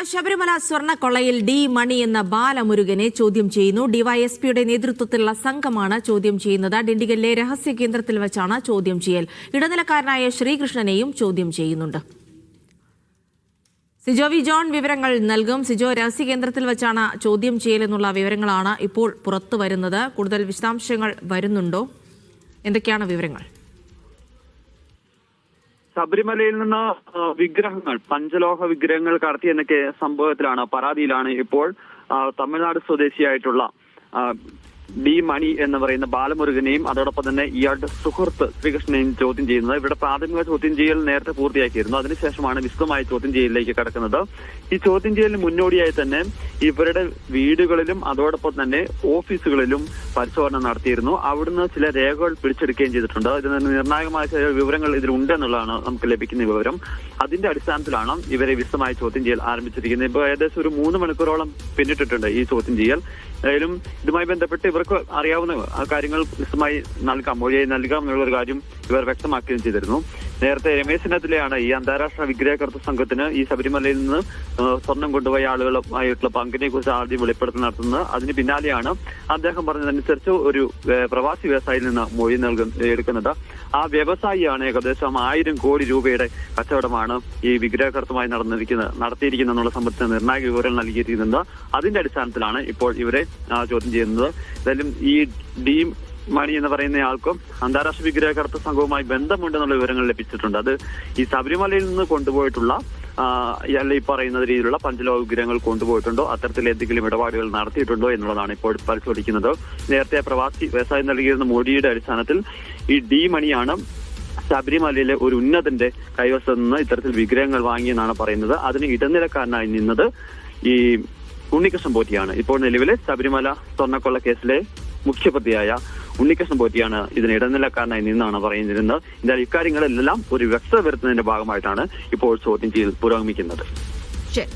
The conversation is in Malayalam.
ശബരിമല സ്വർണ്ണക്കൊള്ളയിൽ ഡി മണി എന്ന ബാലമുരുകനെ ചോദ്യം ചെയ്യുന്നു. ഡിവൈഎസ്പിയുടെ നേതൃത്വത്തിലുള്ള സംഘമാണ് ചോദ്യം ചെയ്യുന്നത്. ഡിണ്ടിഗലിലെ രഹസ്യ കേന്ദ്രത്തിൽ വെച്ചാണ് ചോദ്യം ചെയ്യൽ. ഇടനിലക്കാരനായ ശ്രീകൃഷ്ണനെയും ചോദ്യം ചെയ്യുന്നുണ്ട്. സിജോ വി ജോൺ വിവരങ്ങൾ നൽകും. സിജോ, രഹസ്യ കേന്ദ്രത്തിൽ വെച്ചാണ് ചോദ്യം ചെയ്യലെന്നുള്ള വിവരങ്ങളാണ് ഇപ്പോൾ പുറത്തു വരുന്നത്. കൂടുതൽ വിശദാംശങ്ങൾ വരുന്നുണ്ടോ? എന്തൊക്കെയാണ് വിവരങ്ങൾ? ശബരിമലയിൽ നിന്ന് വിഗ്രഹങ്ങൾ, പഞ്ചലോഹ വിഗ്രഹങ്ങൾ കടത്തിയെന്നൊക്കെ സംഭവത്തിലാണ്, പരാതിയിലാണ് ഇപ്പോൾ തമിഴ്നാട് സ്വദേശിയായിട്ടുള്ള ഡി മണി എന്ന് പറയുന്ന ബാലമുരുകനെയും അതോടൊപ്പം തന്നെ ഇയാളുടെ സുഹൃത്ത് ശ്രീകൃഷ്ണനെയും ചോദ്യം ചെയ്യുന്നത്. ഇവിടെ പ്രാഥമിക ചോദ്യം ചെയ്യൽ നേരത്തെ പൂർത്തിയാക്കിയിരുന്നു. അതിനുശേഷമാണ് വിശദമായ ചോദ്യം ചെയ്യലിലേക്ക് കടക്കുന്നത്. ഈ ചോദ്യം ചെയ്യലിന് മുന്നോടിയായി തന്നെ ഇവരുടെ വീടുകളിലും അതോടൊപ്പം തന്നെ ഓഫീസുകളിലും പരിശോധന നടത്തിയിരുന്നു. അവിടുന്ന് ചില രേഖകൾ പിടിച്ചെടുക്കുകയും ചെയ്തിട്ടുണ്ട്. ഇതിന് നിർണായകമായ ചില വിവരങ്ങൾ ഇതിലുണ്ടെന്നുള്ളതാണ് നമുക്ക് ലഭിക്കുന്ന വിവരം. അതിന്റെ അടിസ്ഥാനത്തിലാണ് ഇവരെ വിശദമായ ചോദ്യം ചെയ്യൽ ആരംഭിച്ചിരിക്കുന്നത്. ഇപ്പോൾ ഏകദേശം ഒരു 3 മണിക്കൂറോളം പിന്നിട്ടിട്ടുണ്ട് ഈ ചോദ്യം ചെയ്യൽ. ഏതായാലും ഇതുമായി ബന്ധപ്പെട്ട് ഇവർക്ക് അറിയാവുന്ന കാര്യങ്ങൾ വിശദമായി മൊഴിയായി നൽകാം എന്നുള്ളൊരു കാര്യം ഇവർ വ്യക്തമാക്കുകയും ചെയ്തിരുന്നു. നേരത്തെ രമേശ് ചെന്നിത്തലയാണ് ഈ അന്താരാഷ്ട്ര വിഗ്രഹകർത്തൃ സംഘത്തിന് ഈ ശബരിമലയിൽ നിന്ന് സ്വർണം കൊണ്ടുപോയ ആളുകളുമായിട്ടുള്ള പങ്കിനെ കുറിച്ച് ആദ്യം വെളിപ്പെടുത്തൽ നടത്തുന്നത്. അതിന് പിന്നാലെയാണ് അദ്ദേഹം പറഞ്ഞതനുസരിച്ച് ഒരു പ്രവാസി വ്യവസായിയിൽ നിന്ന് മൊഴി എടുക്കുന്നത്. ആ വ്യവസായിയാണ് ഏകദേശം 1000 കോടി രൂപയുടെ കച്ചവടമാണ് ഈ വിഗ്രഹകർത്തമായി നടത്തിയിരിക്കുന്നത് എന്നുള്ള സംബന്ധിച്ച നിർണായക വിവരം നൽകിയിരിക്കുന്നത്. അതിന്റെ അടിസ്ഥാനത്തിലാണ് ഇപ്പോൾ ഇവരെ ചോദ്യം ചെയ്യുന്നത്. എന്തായാലും ഈ ഡി മണി എന്ന് പറയുന്ന ആൾക്കും അന്താരാഷ്ട്ര വിഗ്രഹകർത്തൃ സംഘവുമായി ബന്ധമുണ്ടെന്നുള്ള വിവരങ്ങൾ ലഭിച്ചിട്ടുണ്ട്. അത് ഈ ശബരിമലയിൽ നിന്ന് കൊണ്ടുപോയിട്ടുള്ള ഈ പറയുന്ന രീതിയിലുള്ള പഞ്ചലോഹ വിഗ്രഹങ്ങൾ കൊണ്ടുപോയിട്ടുണ്ടോ, അത്തരത്തിൽ എന്തെങ്കിലും ഇടപാടുകൾ നടത്തിയിട്ടുണ്ടോ എന്നുള്ളതാണ് ഇപ്പോൾ പരിശോധിക്കുന്നത്. നേരത്തെ പ്രവാസി വ്യവസായി നൽകിയിരുന്ന മൊഴിയുടെ അടിസ്ഥാനത്തിൽ ഈ ഡി മണിയാണ് ശബരിമലയിലെ ഒരു ഉന്നതന്റെ കൈവശത്ത് നിന്ന് ഇത്തരത്തിൽ വിഗ്രഹങ്ങൾ വാങ്ങിയെന്നാണ് പറയുന്നത്. അതിന് ഇടനിലക്കാരനായി നിന്നത് ഈ ഉണ്ണികൃഷ്ണൻ പോറ്റിയാണ്. ഇപ്പോൾ നിലവിലെ ശബരിമല സ്വർണ്ണക്കൊള്ള കേസിലെ മുഖ്യപ്രതിയായ ഉണ്ണികൃഷ്ണൻ പോറ്റിയാണ് ഇതിന് ഇടനിലക്കാരനായി നിന്നാണ് പറയുന്നിരുന്നത്. എന്തായാലും ഇക്കാര്യങ്ങളെല്ലാം ഒരു വ്യക്തത വരുത്തുന്നതിന്റെ ഭാഗമായിട്ടാണ് ഇപ്പോൾ ചോദ്യം ചെയ്യൽ പുരോഗമിക്കുന്നത്. ശരി.